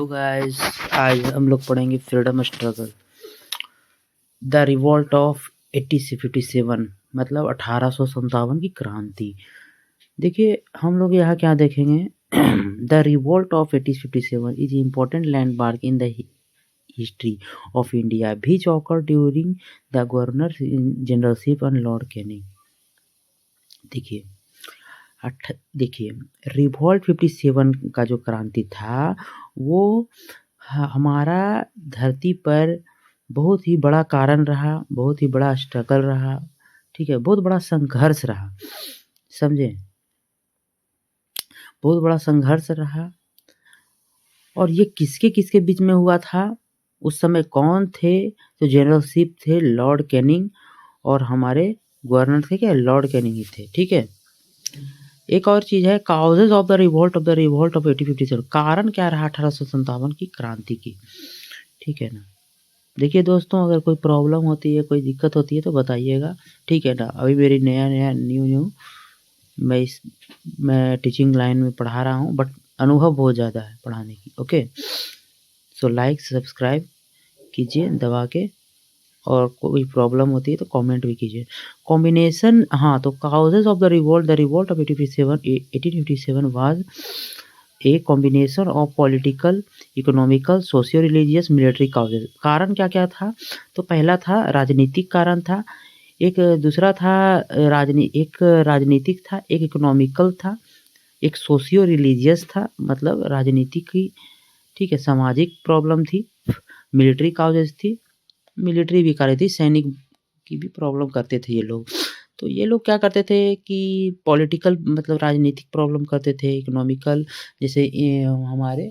तो गाइस आज हम लोग पढ़ेंगे freedom struggle the revolt of 1857 मतलब 1857 की क्रांति। देखिए हम लोग यहाँ क्या देखेंगे the revolt of 1857 is important landmark in the history of India which occur during the governor generalship and Lord Canning. देखिए रिवॉल्ट 57 का जो क्रांति था वो हमारा धरती पर बहुत ही बड़ा कारण रहा, बहुत ही बड़ा स्ट्रगल रहा, ठीक है, बहुत बड़ा संघर्ष रहा, समझे, बहुत बड़ा संघर्ष रहा। और ये किसके किसके बीच में हुआ था, उस समय कौन थे, तो जनरलशिप थे लॉर्ड कैनिंग और हमारे गवर्नर थे क्या, लॉर्ड कैनिंग ही थे, ठीक है। एक और चीज है causes of the revolt of 1857, कारण क्या रहा 1857 की क्रांति की, ठीक है ना। देखिए दोस्तों अगर कोई प्रॉब्लम होती है, कोई दिक्कत होती है तो बताइएगा, ठीक है ना। अभी मेरी न्यू मैं टीचिंग लाइन में पढ़ा रहा हूँ, बट अनुभव बहुत ज़्यादा है पढ़ाने की। ओके, सो लाइक सब्सक्राइब कीजिए दबा के, और कोई प्रॉब्लम होती है तो कमेंट भी कीजिए। कॉम्बिनेशन, हाँ, तो causes of the revolt of 1857 was a combination of political, economical, socio religious, military causes. कारण क्या क्या था, तो पहला था राजनीतिक कारण था, एक दूसरा था एक राजनीतिक था, एक इकोनॉमिकल था, एक सोशियो रिलीजियस था, मतलब राजनीतिक की, ठीक है, सामाजिक प्रॉब्लम थी, मिलिट्री काउजेज थी, मिलिट्री भी कर रही थी, सैनिक की भी प्रॉब्लम करते थे ये लोग। तो ये लोग क्या करते थे कि पॉलिटिकल मतलब राजनीतिक प्रॉब्लम करते थे, इकोनॉमिकल जैसे हमारे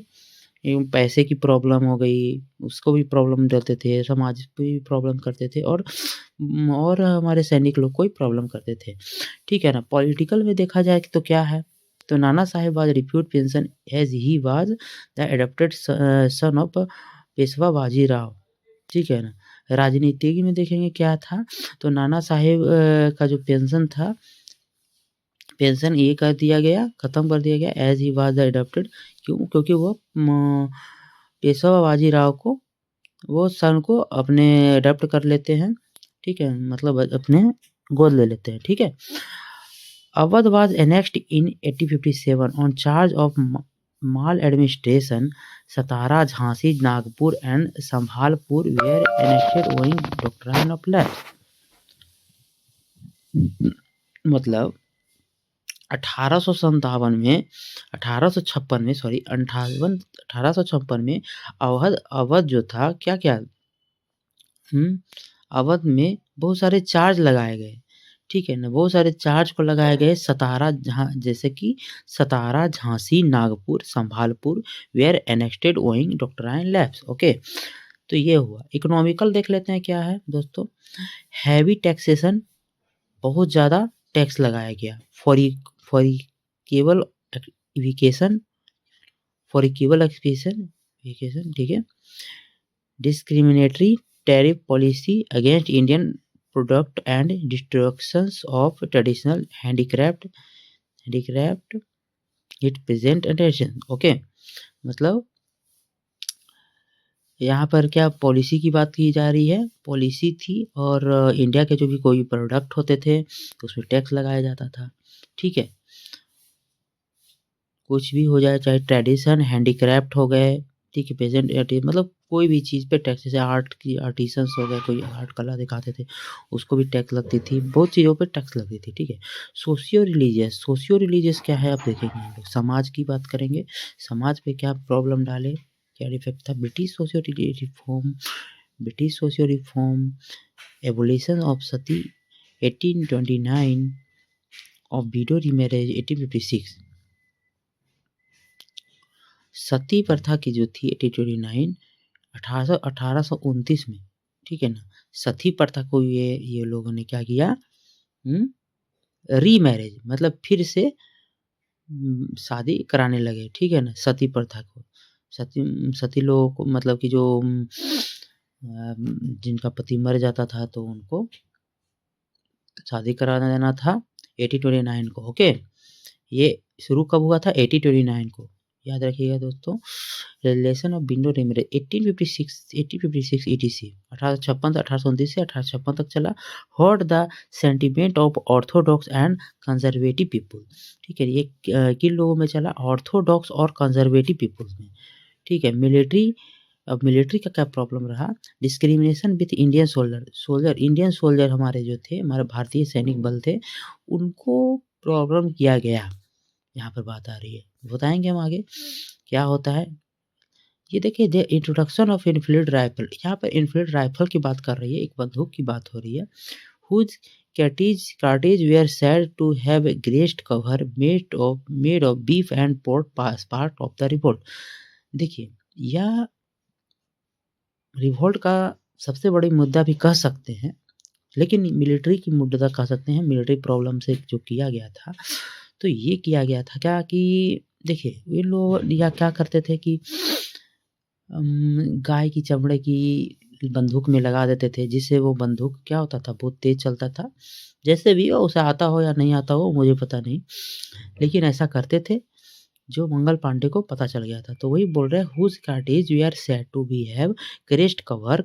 पैसे की प्रॉब्लम हो गई उसको भी प्रॉब्लम देते थे, समाज पे भी प्रॉब्लम करते थे, और हमारे सैनिक लोग को भी प्रॉब्लम करते थे, ठीक है ना। पॉलिटिकल में देखा जाए तो क्या है, तो Nana Saheb was refuse pension as he was the adopted son of Peshwa Bajirao, ठीक है ना। राजनीति में देखेंगे क्या था, तो नाना साहेब का जो पेंशन था, पेंशन ये कर दिया गया, खत्म कर दिया गया, as he was the adopted, क्यों, क्योंकि वो पेशवा बाजीराव को, वो सन को अपने अडॉप्ट कर लेते हैं, ठीक है, मतलब अपने गोद ले लेते हैं, ठीक है। Awadh was annexed in 1857 on charge of maladministration. Satara, Jhansi, Nagpur and Sambalpur were annexed owing doctrine of lapse. मतलब 1857 में 1856 में सॉरी 1856 में अवध जो था क्या क्या, अवध में बहुत सारे चार्ज लगाए गए, ठीक है ना, बहुत सारे चार्ज को लगाए गए। सतारा, जैसे कि Satara, Jhansi, Nagpur, Sambalpur were annexed owing doctrine lapse. Okay, तो ये हुआ। इकोनॉमिकल देख लेते हैं क्या है दोस्तों, हैवी टैक्सेशन, बहुत ज़्यादा टैक्स लगाया गया, केबल एविकेशन, केबल एक्सपेशन, ठीक है। Discriminatory tariff policy against Indian product and destructions of traditional handicraft it present attention. Okay, मतलब यहाँ पर क्या पॉलिसी की बात की जा रही है, पॉलिसी थी, और इंडिया के जो भी कोई प्रोडक्ट होते थे तो उसमें टैक्स लगाया जाता था, ठीक है। कुछ भी हो जाए, चाहे ट्रेडिशन, हैंडीक्राफ्ट हो गए, ठीक है, पेजेंट, मतलब कोई भी चीज़ पे टैक्स, जैसे आर्ट की आर्टिसंस हो गए, कोई आर्ट कला दिखाते थे उसको भी टैक्स लगती थी, बहुत चीज़ों पे टैक्स लगती थी, ठीक है। सोशियो रिलीजियस क्या है, आप देखेंगे हम लोग समाज की बात करेंगे, समाज पे क्या प्रॉब्लम डाले, क्या डिफेक्ट था। British socio reform, abolition of Sati 1829, of window remarriage 1856। सती प्रथा की जो थी 1829 1829 में, ठीक है ना, सती प्रथा को ये लोगों ने क्या किया, रीमैरेज मतलब फिर से शादी कराने लगे, ठीक है ना। सती प्रथा को, सती लोगों को मतलब कि जो जिनका पति मर जाता था तो उनको शादी करा देना था 1829 को। ओके, ये शुरू कब हुआ था, 1829 को, याद रखिएगा दोस्तों। रिलेशन ऑफ विंडो रेमरे 1856 ETC 1856 1829 से 1856 तक चला। Hot the sentiment of Orthodox and conservative people, ठीक है। ये किन लोगों में चला? ऑर्थोडॉक्स और कंजर्वेटिव पीपल्स में, ठीक है। मिलिट्री, अब मिलिट्री का क्या प्रॉब्लम रहा? Discrimination with Indian Indian soldier हमारे जो थे, हमारे भारतीय सैनिक बल थे, उनको प्रॉब्लम किया गया। यहाँ पर बात आ रही है, बताएंगे हम आगे क्या होता है। ये देखिए, the introduction of Enfield rifle, यहाँ पर इनफील्ड राइफल की बात कर रही है, एक बंदूक की बात हो रही है। Whose cartridge were said to have graced cover made of beef and pork as part of the revolt। देखिए, यह रिवोल्ट का सबसे बड़ी मुद्दा भी कह सकते हैं, लेकिन मिलिट्री की मुद्दा कह सकते हैं। मिलिट्री प्रॉब्लम से जो किया गया था, तो ये किया गया था क्या कि देखिए, ये लोग या क्या करते थे कि गाय की चमड़े की बंदूक में लगा देते थे, जिससे वो बंदूक क्या होता था, बहुत तेज चलता था। जैसे भी हो, उसे आता हो या नहीं आता हो मुझे पता नहीं, लेकिन ऐसा करते थे, जो मंगल पांडे को पता चल गया था। तो वही बोल रहे हैं, whose cartridges were said to be have greased cover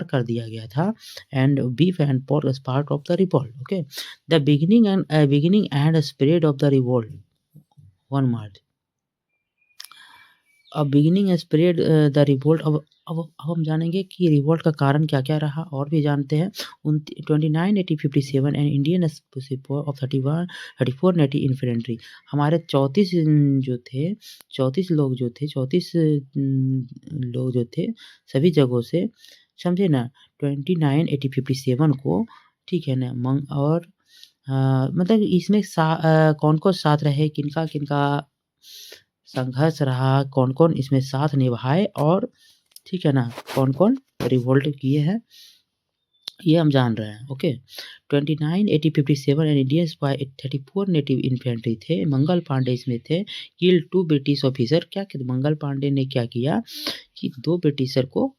कर दिया गया था, and beef and pork as part of the revolt. Okay, the beginning and spread of the revolt 1 March. अब बिगिनिंग स्प्रेड द रिवोल्ट। अब हम जानेंगे कि revolt का कारण क्या क्या रहा, और भी जानते हैं। 29 and Indian of 34 Neti infantry, हमारे 34 जो थे, 34 लोग जो थे, 34 लोग जो थे सभी जगहों से, समझे ना, 29 को, ठीक है ना। और मतलब इसमें कौन कौन साथ रहे, किनका किनका संघर्ष रहा, कौन कौन इसमें साथ निभाए, और ठीक है ना, कौन कौन रिवोल्ट किए हैं, ये हम जान रहे हैं। Okay, 29 and Indians by 34 native infantry थे। मंगल पांडे इसमें थे। किल 2 ब्रिटिश ऑफिसर, क्या कहते, मंगल पांडे ने क्या किया कि 2 ब्रिटिशर को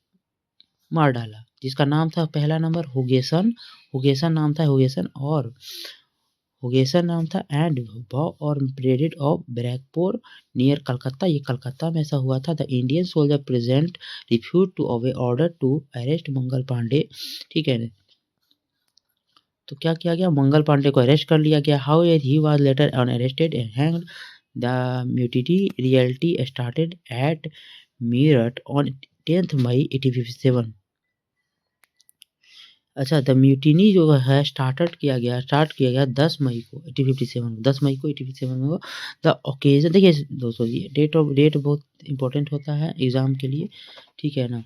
मार डाला, जिसका नाम था पहला नंबर हुगेसन नाम था, हुगेसन नाम था, एंड और ब्रेडेड ऑफ ब्रैकपुर नियर कलकत्ता, ये कलकत्ता में ऐसा हुआ था। The Indian soldier present refuse to obey order to arrest Mangal Pandey, ठीक है। तो क्या किया गया, मंगल पांडे को अरेस्ट कर लिया गया। How he was later unarrested and hanged. The mutiny reality started at Meerut on 10 May 1857। अच्छा, द म्यूटिनी जो है स्टार्ट किया गया 10 मई को 1857, 10 मई को 1857 को। द ओकेजन, देखिए दोस्तों, ये डेट बहुत इंपॉर्टेंट होता है एग्जाम के लिए, ठीक है ना।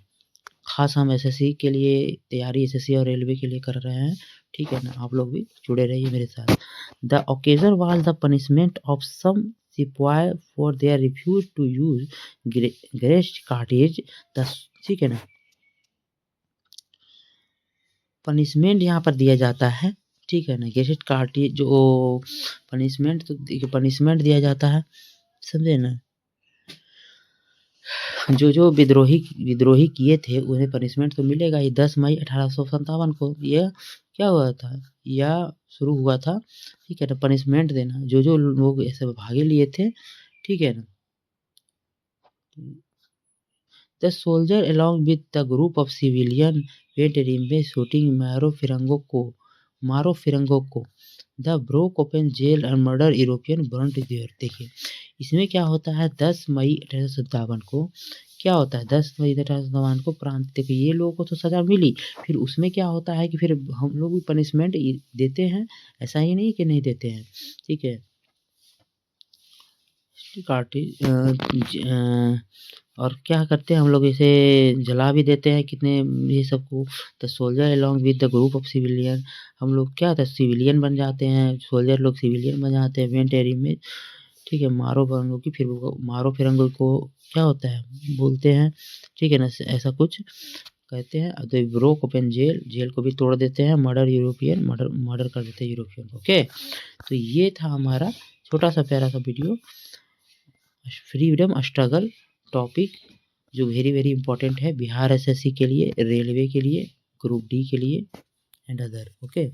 खास हम एसएससी के लिए तैयारी, एसएससी और रेलवे के लिए कर रहे हैं, ठीक है ना। आप लोग भी जुड़े रहिए मेरे साथ। The occasion was the punishment of some sipahi for their refuse to use greased cartridge, ठीक है ना। पनिशमेंट यहाँ पर दिया जाता है, ठीक है ना। गेजेट कार्टेज जो पनिशमेंट, तो देखिए पनिशमेंट दिया जाता है, समझे ना। जो विद्रोही किए थे उन्हें पनिशमेंट तो मिलेगा ही। 10 मई 1857 को यह क्या हुआ था, यह शुरू हुआ था, ठीक है ना, पनिशमेंट देना। जो लोग ऐसे भागे लिए थे, ठीक है ना। The soldier along with the group of civilian went in shooting Maro Firango. The broke open jail and murder European burnt there। देखिए, इसमें क्या होता है, 10 मई 1857 को क्या होता है, 10 मई 1857 को प्रांत, देखिए ये लोगों को तो सजा मिली, फिर उसमें क्या होता है कि फिर हम लोग भी पनिशमेंट देते हैं, ऐसा ही नहीं कि नहीं देते हैं, ठीक है। और क्या करते हैं हम लोग, इसे जला भी देते हैं कितने, ये सबको। The soldier along with the group of civilian, हम लोग क्या होता है, सिविलियन बन जाते हैं, सोल्जर लोग सिविलियन बन जाते हैं वेंट एरी में, ठीक है। मारो फिरंगो की, फिर मारो फिरंगो को क्या होता है बोलते हैं, ठीक है ना, ऐसा कुछ कहते हैं। तो ब्रोक ओपन जेल को भी तोड़ देते हैं। मर्डर कर देते हैं यूरोपियन। ओके, तो ये था हमारा छोटा सा प्यारा सा वीडियो, फ्रीडम स्ट्रगल टॉपिक, जो वेरी वेरी इंपॉर्टेंट है बिहार एसएससी के लिए, रेलवे के लिए, ग्रुप डी के लिए एंड अदर। ओके।